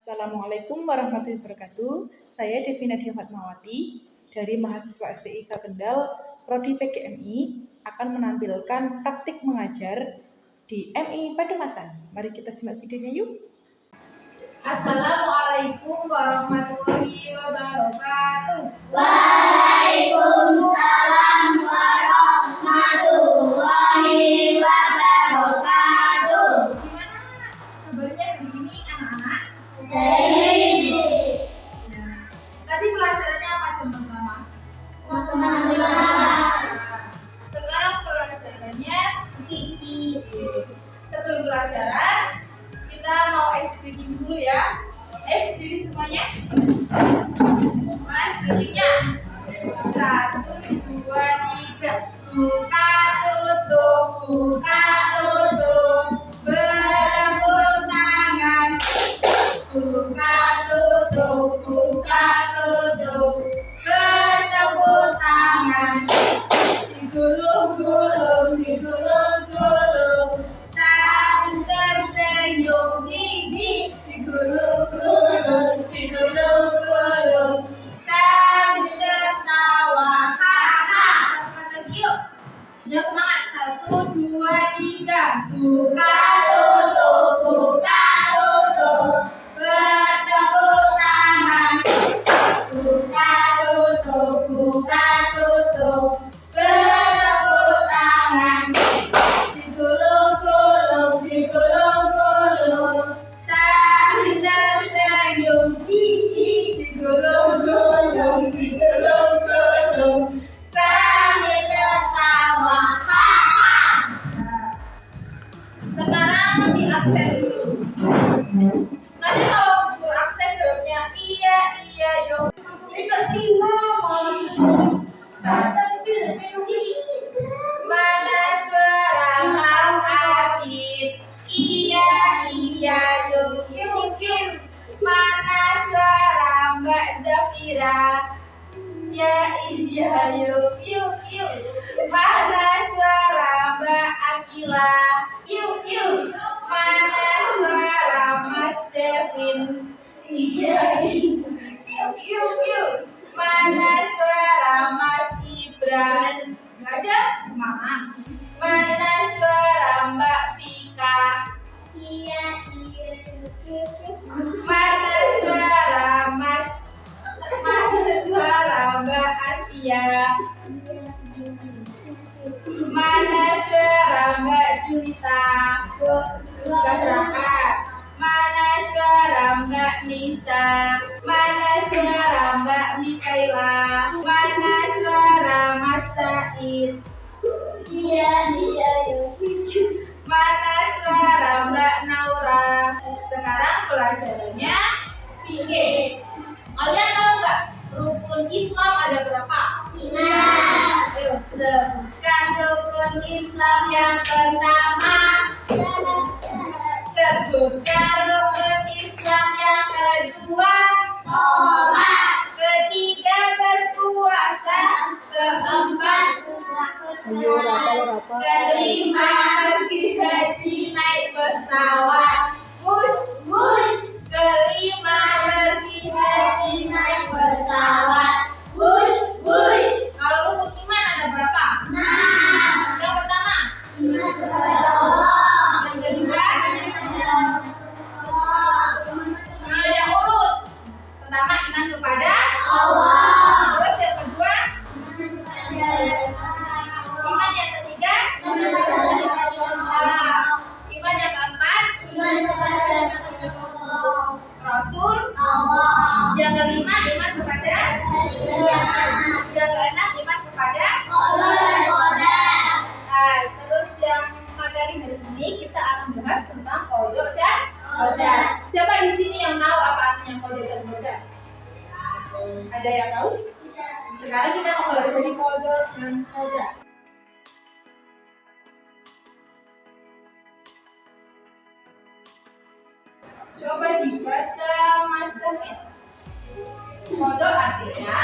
Assalamualaikum warahmatullahi wabarakatuh. Saya Devina Dia Fatmawati dari mahasiswa STIK Kendal, Prodi PGMI akan menampilkan praktik mengajar di MI Padumasan. Mari kita simak videonya yuk. Assalamualaikum warahmatullahi wabarakatuh. Waalaikumsalam warahmatullahi wabarakatuh. Gimana kabarnya hari ini anak-anak? Baik. Tadi pelajarannya apa jam pertama? Matematika. Sekarang pelajarannya Kiki. sebelum pelajaran kita mau speaking dulu ya. Berdiri semuanya. Mas berdirinya. 1, 2, 3. Buka tutup, buka tutup. Bertepuk tangan. Buka tutup, buka tutup. Bertepuk tangan. Digulung-gulung, digulung-gulung. Sambil tersenyum, digulung-gulung, digulung-gulung. Sambil tertawa, ha-ha. Satu yuk. Ya semangat. 1, 2, 3. Buka tutup, buka tutup. Bertepuk tangan. Buka tutup, buka tutup. Bertepuk tangan. Digulung-gulung, digulung-gulung. Sambil tersenyum, digulung-gulung, digulung-gulung. Sambil tertawa, ha-ha. Sekarang di absen dulu. Nanti kalau guru absen jawabnya iya, iya, yo. Kelas 5 Mana suara Mas Afid? Iya, iya, yuk, yuk, yuk. Mana suara Mbak Zafira? Ya, iya, yuk, yuk, yuk. Mana suara Mbak Akila? Yuk, yuk. Mana suara Mas Devin? Iya, yuk, yuk, yuk. Mana suara Mas Ibran? Nggak ada? Mama. Mana suara Mbak Vika? Iya. Mana suara Mas? Mana suara Mbak Asia? Mana suara Mbak Julita? Nggak berangkat. Mana suara Mbak Nisa? Mana suara Mbak Mikaela? Mana suara Mas Said? Iya, yuk. Mana suara Mbak Naura? Sekarang pelajarannya fikih. Kalian tahu nggak rukun Islam ada berapa? Nah. Ayo sebutkan rukun Islam yang pertama. Sebutkan rukun Islam yang kedua. Sholat. Ketiga berpuasa. Keempat. Kelima pergi haji naik pesawat. Wush, wush. Kelima pergi haji naik pesawat. Wush, wush. Kalau rukun iman ada berapa? Nah. Yang pertama. Yang kedua. Nah, yang urut. Pertama iman kepada Allah. Terus yang kedua. Iman yang ketiga. Nah, iman yang keempat. Rasul. Yang kelima iman kepada. Yang keenam iman kepada. Nah, terus yang materi hari ini kita akan bahas tentang kodok dan kodar. Siapa di sini yang tahu apa artinya kodok dan kodar? Ada yang tahu? Sekarang kita mau belajar kodok dan kodar. Coba dibaca Mas David. Kodok artinya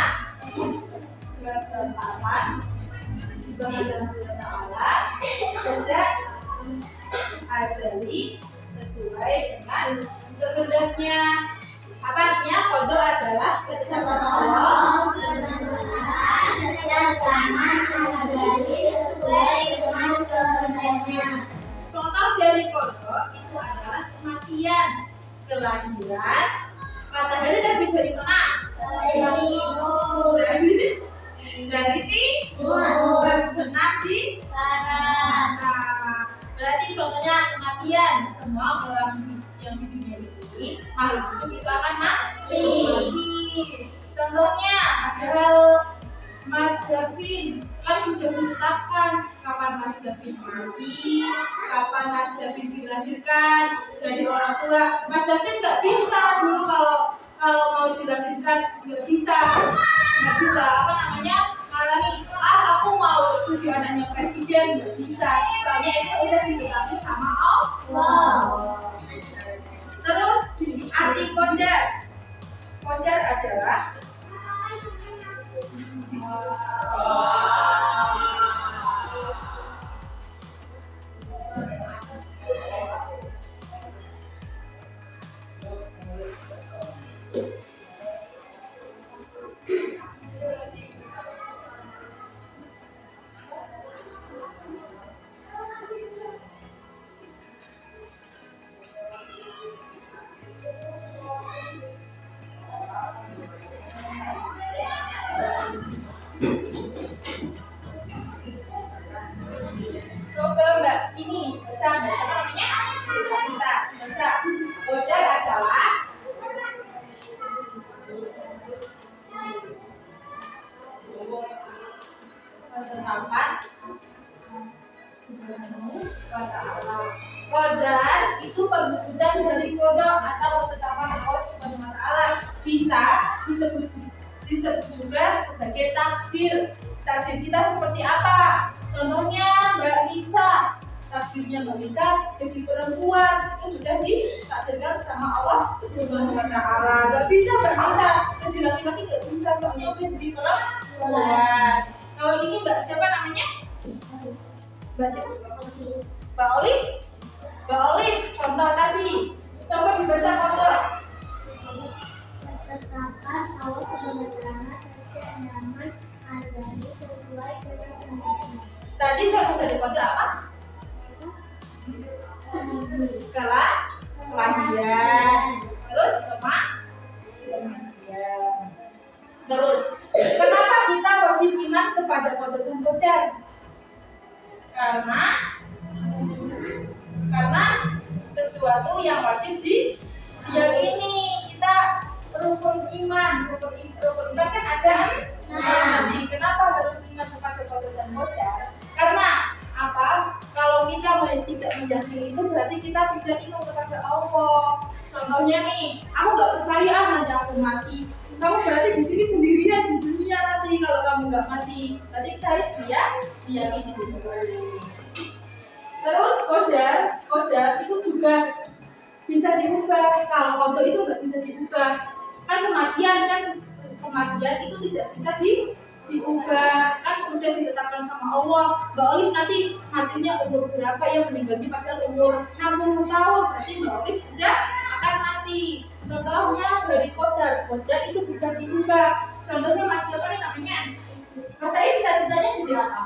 ketetapan Subhanahu ta'ala sejak azali sesuai dengan kehendaknya. ketetapan Allah benar-benar setiap zaman mengajari sesuai dengan kehendaknya. Contoh dari kodok itu adalah kematian, kelahiran, matahari terbit dari mana? Dari timur, berbenah di Barat. nah, berarti contohnya kematian, semua orang yang di dunia ini makhluk hidup itu akan mati. Contohnya padahal Mas Gavin kan sudah ditetapkan kapan Mas Gavin mati, kapan Mas Gavin dilahirkan dari orang tua. Mas Gavin nggak bisa dulu kalau mau dilahirkan nggak bisa apa namanya ngalami aku mau jadi anaknya presiden, nggak bisa. Soalnya itu udah ditetapkan sama Allah. Terus arti kodar adalah coba Mbak ini baca namanya bisa baca. Kodar adalah ketetapan kata Allah. Kodar itu perwujudan dari kodok atau ketetapan Allah Subhanahu wa Ta'ala. Disebut juga sebagai takdir. Takdir kita seperti apa? Contohnya Mbak Nisa, takdirnya Mbak Nisa jadi perempuan itu sudah ditakdirkan sama Allah Subhanahu wa Ta'ala. Gak bisa Mbak Nisa jadi laki-laki, gak bisa, soalnya udah jadi perempuan. Kalau ini Mbak siapa namanya? Mbak siapa? Mbak Olive. Mbak Olive, contoh tadi. Coba dibaca kodok. Ketetapan Allah sebenarnya setiap zaman ajari sesuai dengan kehendaknya. Tadi contoh dari kodok apa? Kelahiran. Terus kematian. Terus kenapa kita wajib iman kepada kodok dan kodar? Karena sesuatu yang wajib diyakini. Kita rukun iman kan ada tadi. Kenapa harus iman kepada kodok dan kodar? Karena apa? Kalau kita tidak meyakini itu berarti kita tidak iman kepada Allah. Contohnya nih, aku nggak percaya nanti aku mati. Kamu berarti di sini sendirian di dunia nanti kalau kamu nggak mati. Berarti kita harus diyakini dulu. Terus kodar itu juga bisa diubah. Kalau kodok itu nggak bisa diubah. Kan kematian itu tidak bisa diubah, kan sudah ditetapkan sama Allah. Mbak Olive nanti matinya umur berapa, yang meninggalnya padahal umur 60 tahun, berarti Mbak Olive sudah akan mati. Contohnya dari kodar itu bisa diubah. Contohnya Mas siapa nih namanya? Mas Said cita-citanya jadi apa?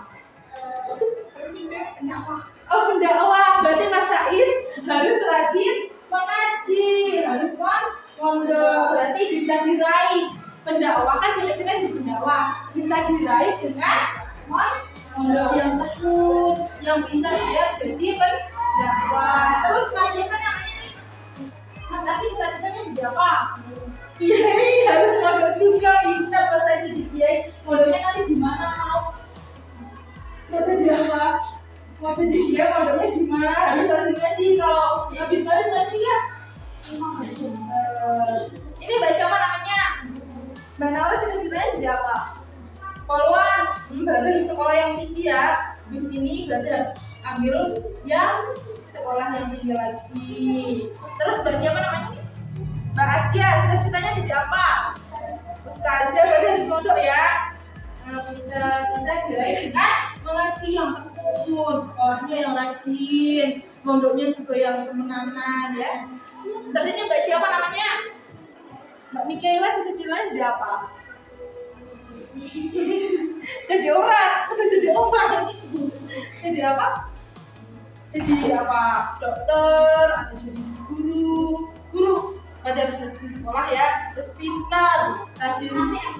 Oh, pendakwah. Berarti Mas Said harus rajin mengaji, harus mondok. Berarti bisa diraih. Pendakwah kan ciri-cirinya di pendakwah bisa diraih dengan mondok yang tekun, yang pintar biar jadi pendakwah. Terus Mas siapa namanya nih? Mas Abi cita-citanya jadi apa? Kiai, harus mondok juga. Pintar bahasa ini di kiai. Mondoknya nanti di mana mau jadi apa? Mau jadi kiai, mondoknya di mana? Harus rajin ngaji. Kalau habis ngaji ya. Ini Mbak siapa namanya? Mbak Nawa cita-citanya jadi apa? Poluan. Berarti di sekolah yang tinggi ya. Habis ini berarti harus ambil yang sekolah yang tinggi lagi. Terus Mbak siapa namanya? Mbak Askia, cita-citanya jadi apa? Ustazah, berarti harus mondok ya. Bisa diraih dengan mengaji yang tekun, sekolahnya yang rajin, mondoknya juga yang temenanan ya. Terus ini Mbak siapa namanya? Mbak Mikaela cita-citanya jadi apa? Jadi orang, udah jadi orang. Jadi apa? Jadi apa? Dokter atau jadi guru. Berarti harus rajin sekolah ya, terus pintar, rajin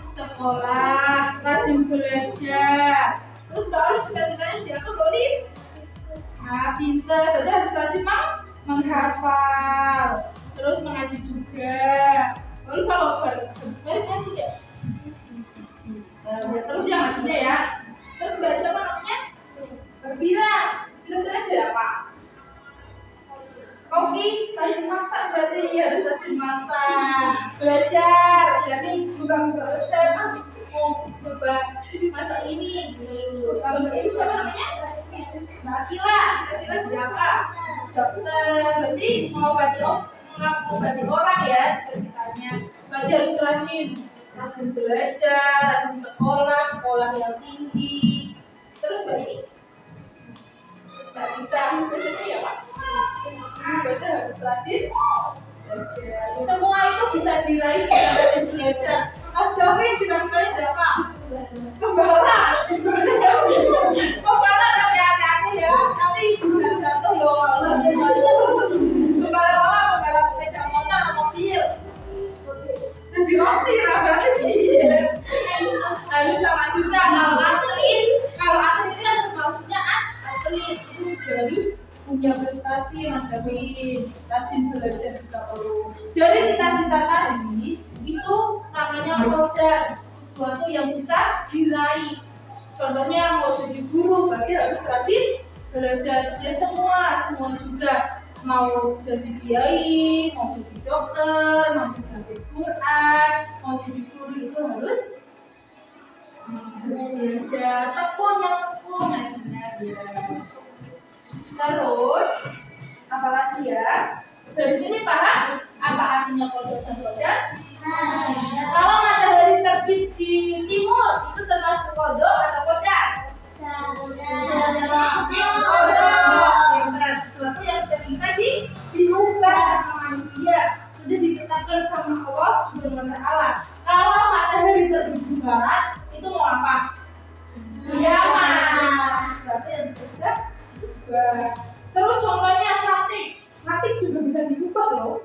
sekolah, rajin belajar. Terus Mbak Olive cita-citanya jadi apa Mbak Olive? Pintar, berarti harus rajin menghafal, terus mengaji juga. Lalu kalau habis balik ngaji ya? Terus yang ngajinya ya. Terus Mbak siapa namanya? Mbak Vira, cita-citanya jadi apa? Koki, rajin masak berarti ya, harus rajin masak. Belajar, jadi buka-buka resep, mau coba masak ini. Kalau Mbak ini siapa namanya? Mbak Akila, cita-cita jadi apa? Dokter, berarti mengobati orang ya cita-citanya. Berarti harus rajin belajar, rajin sekolah yang tinggi. Terus Mbak ini? Mbak bisa cita-citanya ya Pak? Berarti harus rajin belajar. Semua itu bisa diraih dengan rajin belajar. Mas David cita-citanya jadi apa? Pembalap. Pembalap tapi hati-hati ya, nanti bisa jatuh loh. Pembalap apa? Pembalap sepeda motor atau mobil. Jadi Rosi lah berarti. Harus sama juga kalau atlet itu kan maksudnya atlet itu juga harus punya prestasi Mas David, rajin belajar juga perlu. Dari cita-cita tadi itu namanya produk, sesuatu yang bisa diraih. Contohnya mau jadi guru, berarti harus rajin belajar. Ya semua juga mau jadi kiai, mau jadi dokter, mau jadi hafiz Quran, mau jadi guru itu harus belajar. Tekun ngajinya dia. Terus, apalagi ya? Dari sini paham apa artinya kodok dan kodok? Kalau matahari terbit di timur, itu termasuk kodok atau kodok? Kodok. Sesuatu yang tidak bisa diubah sama manusia, sudah ditetapkan sama Allah Subhanahu wa Ta'ala. Kalau matahari terbit di barat, itu mau apa? Kiamat. Sesuatu yang tidak bisa. Terus contohnya cantik juga bisa diubah loh.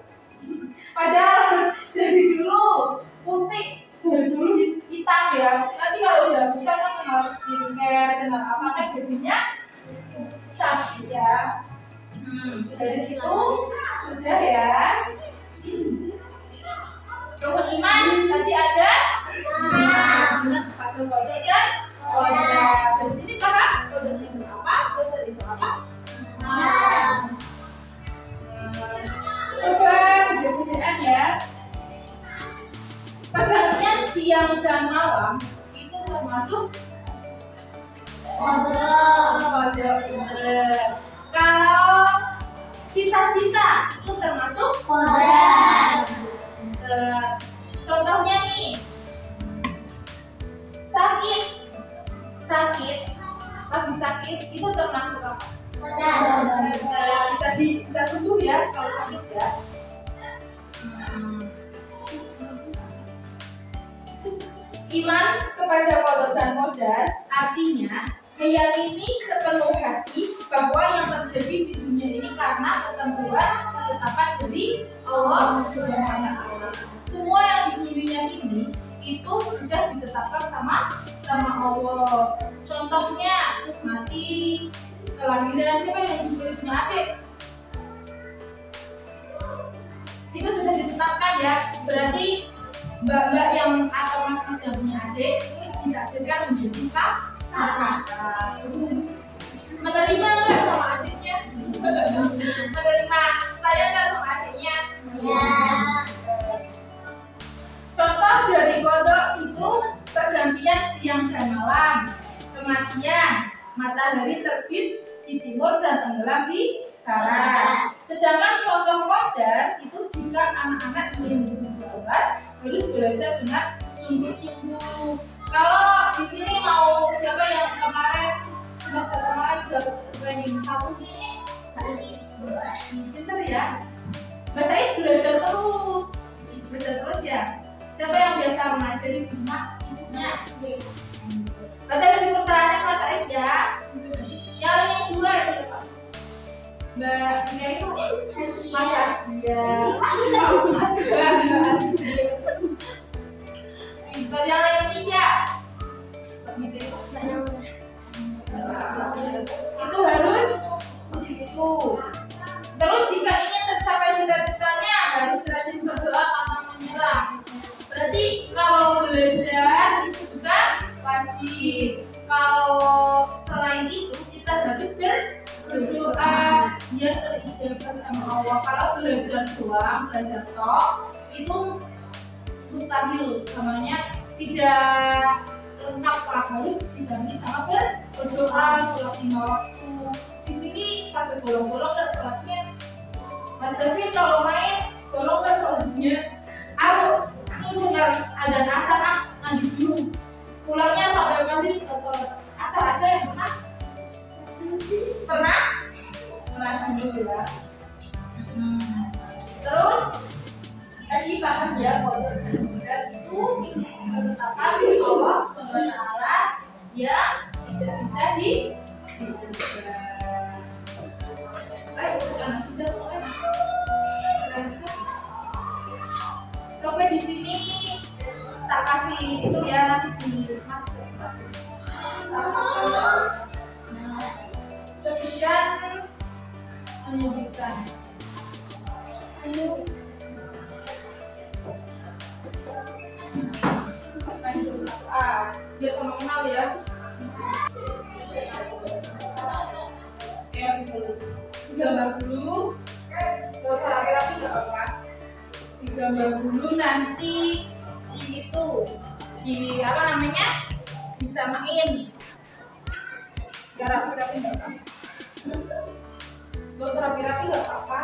Padahal dari dulu putih, dari dulu hitam ya. Nanti kalau udah bisa kan kenal skincare, kenal apa kan jadinya cantik ya. Dari situ sudah ya. Rukun iman tadi ada. Pakai kodok dan kodok. Dari sini paham kodok itu apa? Kodok itu apa? Coba beda-bedaan ya. Pergantian siang dan malam itu termasuk kodok. Kalau cita-cita itu termasuk kodok. Contohnya nih, lagi sakit itu termasuk apa? Bisa sembuh ya kalau sakit ya. Iman kepada kodok dan kodar artinya meyakini sepenuh hati bahwa yang terjadi di dunia ini karena ketentuan ketetapan dari Allah Subhanahu wa Ta'ala. Semua yang di dunia ini itu sudah ditetapkan sama Allah. Contohnya mati, kelahiran, siapa yang bisa punya adik? Itu sudah ditetapkan ya. Berarti mbak-mbak yang atau mas-mas yang punya adik ini ditakdirkan menjadi kakak. Menerima nggak sama adiknya? Menerima saya nggak sama adiknya? Ya. Contoh dari kodok itu pergantian siang dan malam, kematian, matahari terbit di timur dan tenggelam di barat. Sedangkan contoh kodar itu jika anak-anak umur 12 harus belajar dengan sungguh-sungguh. Kalau di sini mau siapa yang semester kemarin dapat training satu? Pintar ya. Mbak Said belajar terus. belajar terus ya. Siapa yang biasa mengajari di rumah ibunya? Berarti harus diperteranin Mas Aib ya. Yang lainnya juga ya siapa? Mbak Nia itu Mas Asdia. Buat yang lainnya ya. Itu harus begitu. Terus jika ingin tercapai cita-citanya harus rajin berdoa pantang menyerah. Berarti kalau belajar itu juga wajib. Kalau selain itu kita harus berdoa biar terijabah sama Allah. Kalau belajar doang, belajar tok itu mustahil, namanya tidak lengkap lah, harus dibantu sama berdoa, sholat 5 waktu. Di sini sampai bolong-bolong nggak sholatnya. Mas David kalau main bolong nggak sholatnya? Aduh, ini dengar ada asar nanti dulu. Pulangnya sampai maghrib ke sholat asar, ada yang pernah? Pernah? Alhamdulillah. Terus tadi paham ya kalau itu ketetapan Allah SWT yang tidak bisa diubah. Coba di sini tak kasih itu ya, nanti di masuk satu. Sebutkan menyebutkan. Biar sama kenal ya. Digambar dulu. Gak usah rapi-rapi gak apa-apa. Digambar dulu, nanti di itu di apa namanya disamain. Gak rapi-rapi gak apa-apa. Gak usah rapi-rapi gak apa-apa.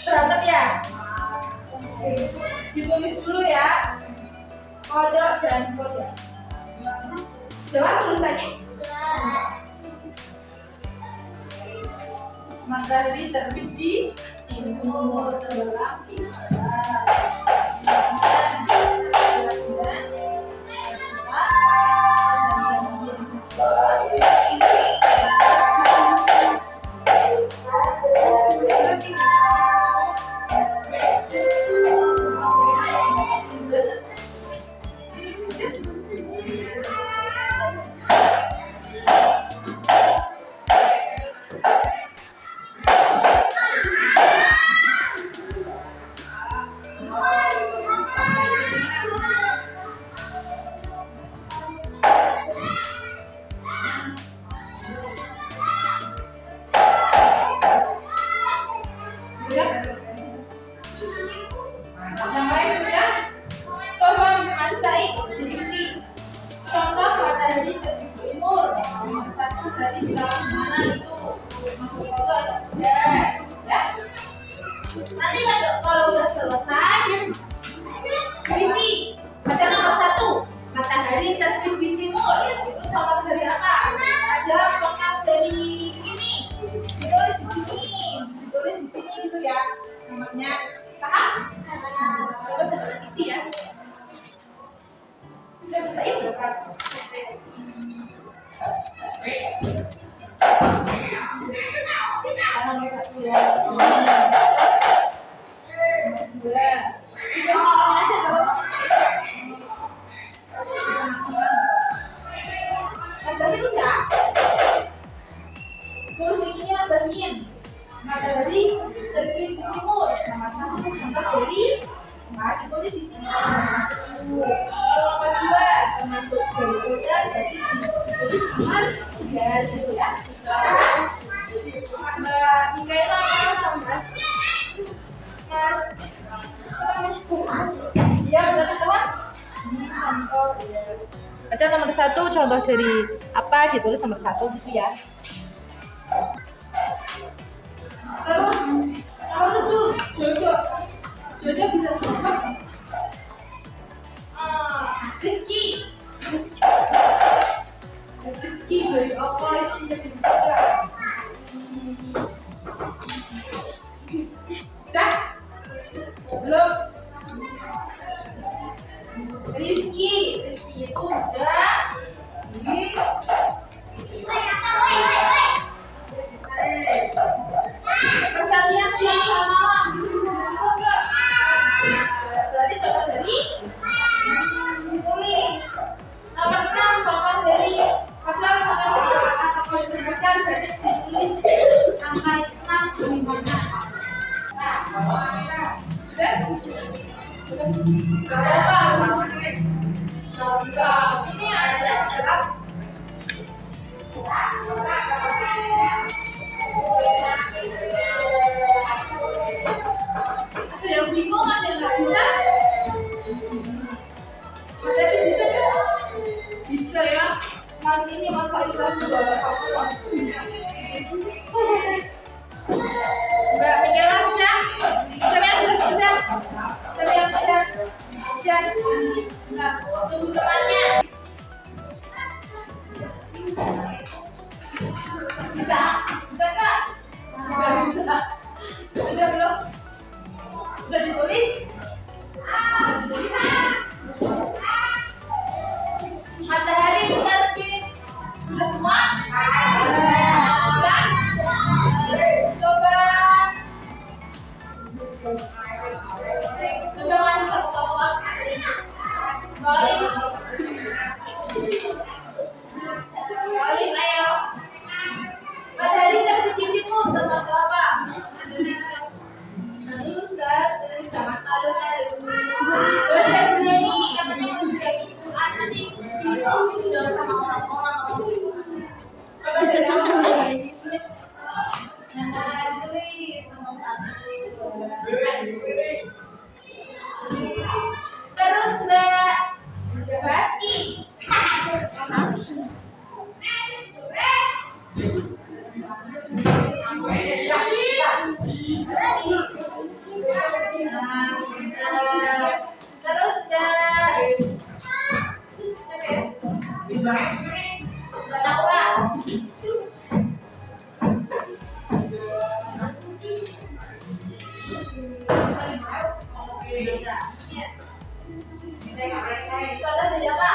Berantem ya? Ditulis dulu ya kodok dan kodok. Jelas tulisannya? Matahari terbit di timur, tenggelam di nanti kalau udah selesai berisi ada nomor 1 matahari terbit di timur. Itu contoh dari apa? Ada contoh dari ini, ditulis di sini gitu ya, namanya paham? Coba saya isi ya. Udah bisa itu kan? Matahari terbit nomor 1 contoh dari ditulis di sini nomor 1. Kalau nomor 2 termasuk dari kode berarti ditulis nomor 3 gitu ya. Mbak Mikaela sama Mas. Mas. Ya, betul teman. Ini contoh ya. Ada nomor 1 contoh dari apa ditulis nomor 1 gitu ya. Terus nomor 7 jodoh. Jodoh bisa berubah. Rizki. Rizki dari Allah itu bisa dibuka. Udah? Belum? Rizki itu udah. Pergantian siang sama malam bisa dibuka enggak? Berarti contoh dari tulis. Nomor 6 contoh dari padahal kata kode berbeda berarti ditulis angka 6 di mana? Ini ada jelas. Ada yang bingung, ada yang nggak bisa? Mas Edi bisa ya? Bisa ya? Mas ini masa itu juga Mbak Mikaela sudah? Siapa yang sudah? Siapa yang sudah? Sudah? Enggak, tunggu temannya. Bisa? Bisa nggak? Bisa. Sudah belum? Sudah ditulis? Ditulis? Matahari terbit. Sudah semua? Sudah? Coba maju satu-satu. Balik. Balik, ayo. Matahari terbit di timur termasuk apa? Nusa, sangat malu-malu. Baca berani, katanya sudah Quran nanti diundang sama orang-orang. Coba dari orang nah, tulis nomor 1. Terus Mbak Baski. Terus Mbak Naura. Contoh dari apa?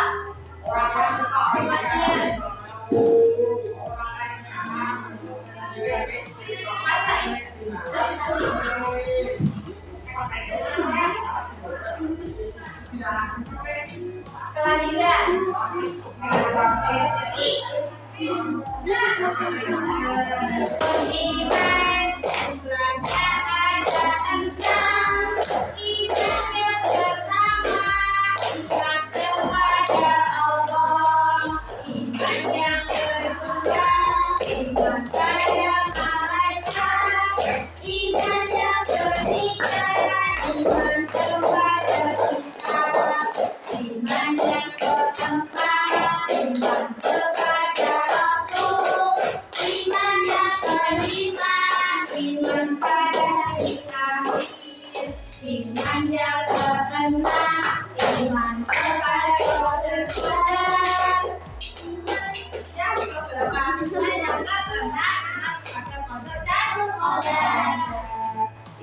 Kelahiran.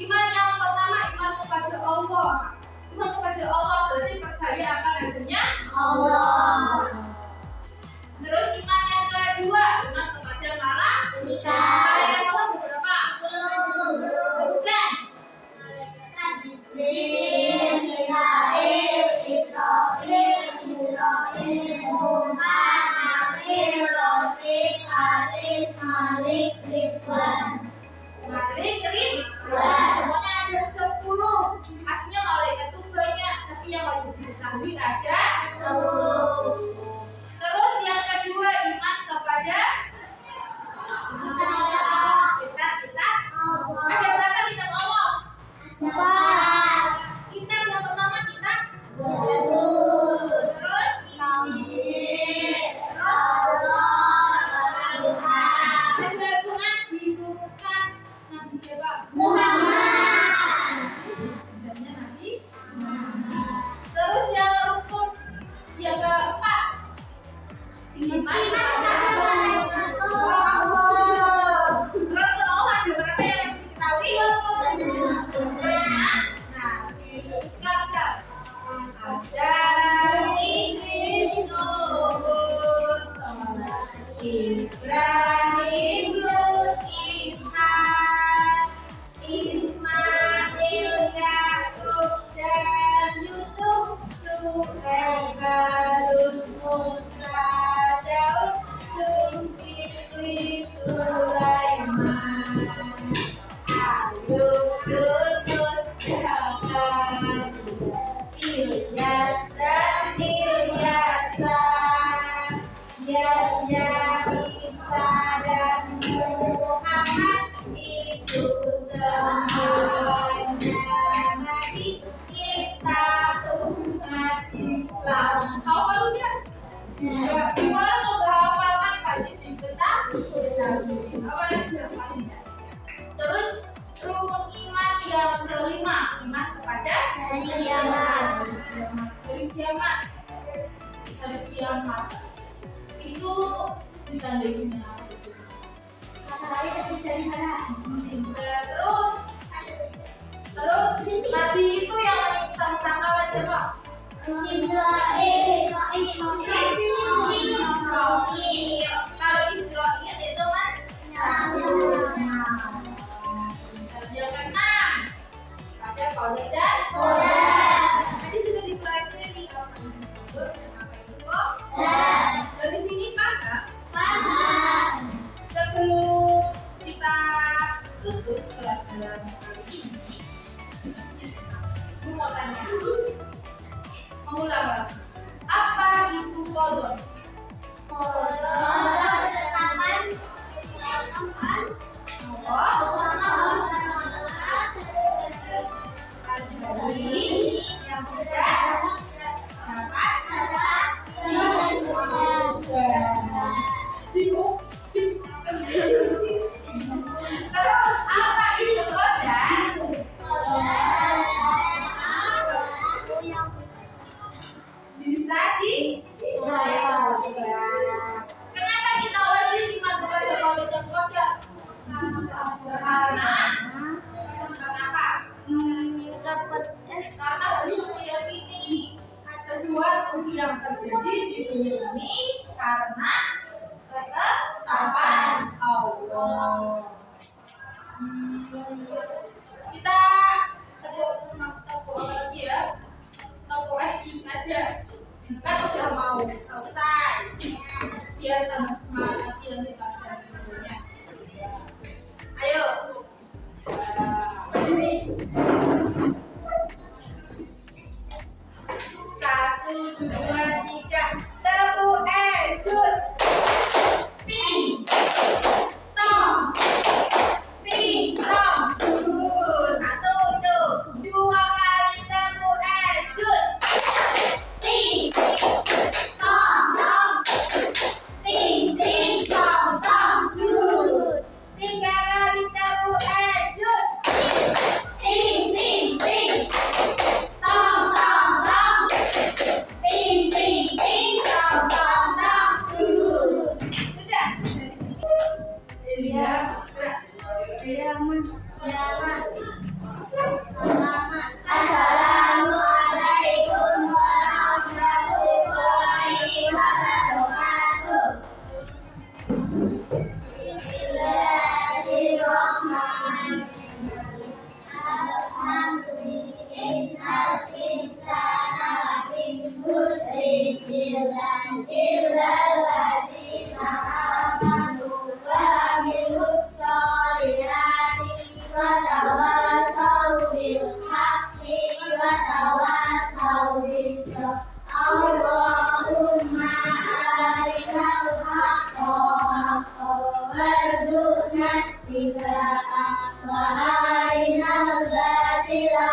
Iman yang pertama, iman kepada Allah. Iman kepada Allah berarti percaya akan adanya Allah. Terus iman yang kedua, iman kepada malaikat. Malaikat Allah beberapa? Bukan. Jibril, Mikail, Israil, Muhammad, Nabil, Rafiq, Alif, Malik, Ridwan. Malik, Ridwan. Semuanya ada 10 yang kelima, iman kepada Hari kiamat. Hari kiamat. Hari kiamat itu ditandai dengan apa? Matahari terbit dari barat. Terus Nabi itu yang menyimpang sangkalan siapa? Kalau Israil itu kan yang keenam ada Qadar dan tadi sudah dipelajari apa itu kok dari sini paham. Sebelum kita tutup pelajaran kali ini, aku mau tanya dulu. Mengulang lagi. Apa itu qadar? Yang terus apa itu qadar? Bisa dicoba. Kenapa kita wajib iman kepada qadar dan qadar? Karena apa? Karena harus meyakini sesuatu yang terjadi di dunia ini karena ketetapan Allah. Kita tepuk apa lagi ya? Tepuk es jus aja. Kan udah mau selesai. Biar tambah semangat lagi nanti pelajaran berikutnya. Ayo. Berdiri. 1, 2, 3. Tepuk es jus. Ting tong. Ting tong. Jus. 1 itu. 2 kali tepuk es jus. Ting tong tong. Ting tong tong. Jus. 3 kali tepuk es jus. Ting tong tong tong. Ting tong tong tong. Jus. Sudah. Iya. Assalamualaikum warahmatullahi wabarakatuh. Bismillahirrahmanirrahim. Innal insana lafi khusrin illa alladzina amanu wa amilus solihati wa tawasaw bil haqqi wa tawasaw bis sabr. Allahumma arinal haqqa haqqan warzuqna ittiba'ah wa arinal batila